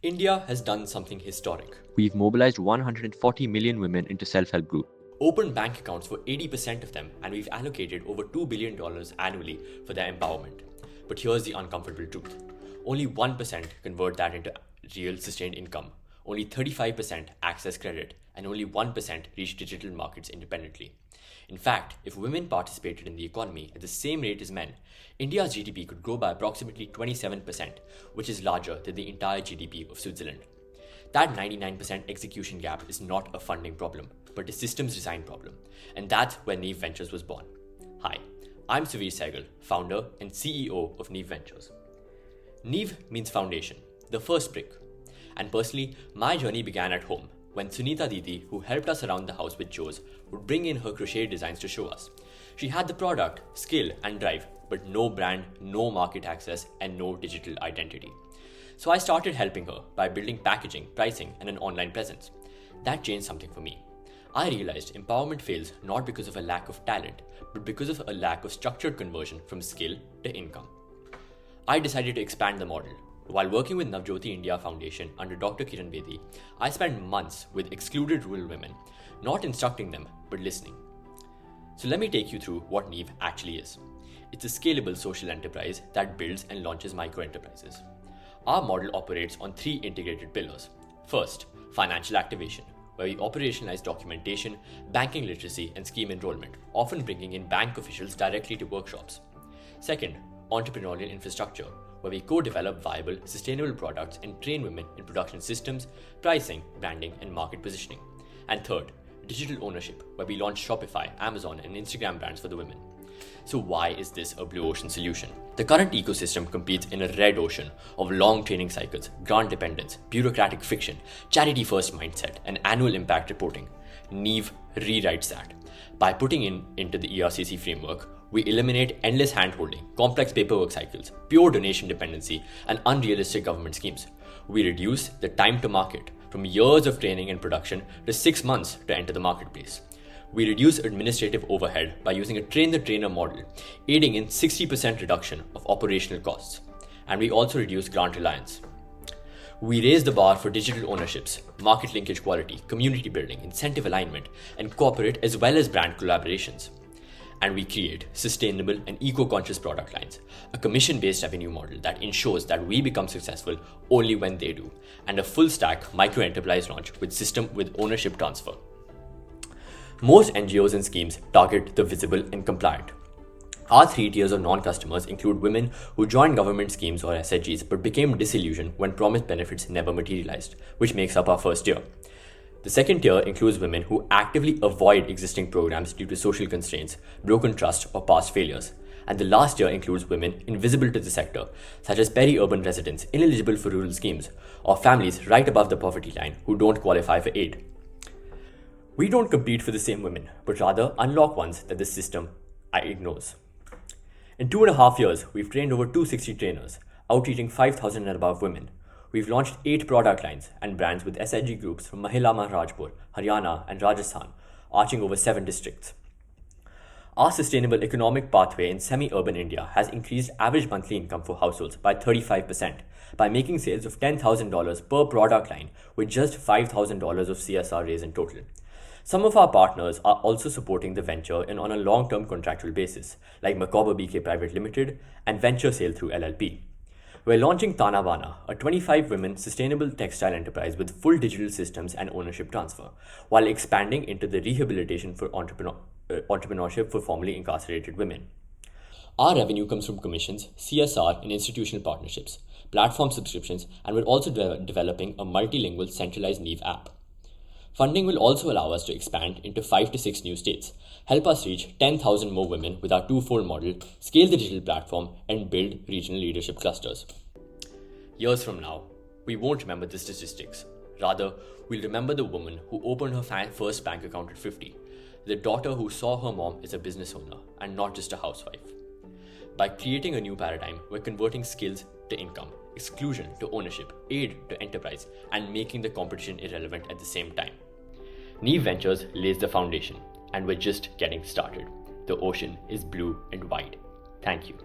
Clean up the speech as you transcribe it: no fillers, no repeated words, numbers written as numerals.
India has done something historic. We've mobilized 140 million women into self-help groups. Opened bank accounts for 80% of them, and we've allocated over $2 billion annually for their empowerment. But here's the uncomfortable truth. Only 1% convert that into real sustained income. Only 35% access credit, and only 1% reach digital markets independently. In fact, if women participated in the economy at the same rate as men, India's GDP could grow by approximately 27%, which is larger than the entire GDP of Switzerland. That 99% execution gap is not a funding problem, but a systems design problem. And that's where Neev Ventures was born. Hi, I'm Suveer Saigal, founder and CEO of Neev Ventures. Neev means foundation, the first brick. And personally, my journey began at home, when Sunita Didi, who helped us around the house with chores, would bring in her crochet designs to show us. She had the product, skill, and drive, but no brand, no market access, and no digital identity. So I started helping her by building packaging, pricing, and an online presence. That changed something for me. I realized empowerment fails not because of a lack of talent, but because of a lack of structured conversion from skill to income. I decided to expand the model. While working with Navjyoti India Foundation under Dr. Kiran Bedi, I spent months with excluded rural women, not instructing them, but listening. So let me take you through what Neev actually is. It's a scalable social enterprise that builds and launches micro-enterprises. Our model operates on 3 integrated pillars. First, financial activation, where we operationalize documentation, banking literacy, and scheme enrollment, often bringing in bank officials directly to workshops. Second, entrepreneurial infrastructure, where we co-develop viable, sustainable products and train women in production systems, pricing, branding, and market positioning. And third, digital ownership, where we launch Shopify, Amazon, and Instagram brands for the women. So why is this a blue ocean solution? The current ecosystem competes in a red ocean of long training cycles, grant dependence, bureaucratic friction, charity-first mindset, and annual impact reporting. Neev rewrites that. By putting into the ERCC framework, we eliminate endless hand-holding, complex paperwork cycles, pure donation dependency, and unrealistic government schemes. We reduce the time to market from years of training and production to 6 months to enter the marketplace. We reduce administrative overhead by using a train-the-trainer model, aiding in 60% reduction of operational costs. And we also reduce grant reliance. We raise the bar for digital ownerships, market linkage quality, community building, incentive alignment, and corporate as well as brand collaborations. And we create sustainable and eco-conscious product lines, a commission-based revenue model that ensures that we become successful only when they do, and a full-stack micro-enterprise launch with system with ownership transfer. Most NGOs and schemes target the visible and compliant. Our 3 tiers of non-customers include women who joined government schemes or SHGs but became disillusioned when promised benefits never materialized, which makes up our first tier. The second tier includes women who actively avoid existing programs due to social constraints, broken trust, or past failures. And the last tier includes women invisible to the sector, such as peri-urban residents ineligible for rural schemes, or families right above the poverty line who don't qualify for aid. We don't compete for the same women, but rather unlock ones that the system ignores. In 2.5 years, we've trained over 260 trainers, outreaching 5,000 and above women. We've launched 8 product lines and brands with SHG groups from Mahila Maharajpur, Haryana, and Rajasthan, arching over 7 districts. Our sustainable economic pathway in semi-urban India has increased average monthly income for households by 35% by making sales of $10,000 per product line with just $5,000 of CSR raised in total. Some of our partners are also supporting the venture on a long-term contractual basis, like Macabre BK Private Limited and Venture Sale through LLP. We're launching Tanavana, a 25-women sustainable textile enterprise with full digital systems and ownership transfer, while expanding into the rehabilitation for entrepreneurship for formerly incarcerated women. Our revenue comes from commissions, CSR, and institutional partnerships, platform subscriptions, and we're also developing a multilingual centralized Neev app. Funding will also allow us to expand into 5 to 6 new states, help us reach 10,000 more women with our 2-fold model, scale the digital platform, and build regional leadership clusters. Years from now, we won't remember the statistics. Rather, we'll remember the woman who opened her first bank account at 50, the daughter who saw her mom as a business owner and not just a housewife. By creating a new paradigm, we're converting skills to income, exclusion to ownership, aid to enterprise, and making the competition irrelevant at the same time. Neev Ventures lays the foundation, and we're just getting started. The ocean is blue and wide. Thank you.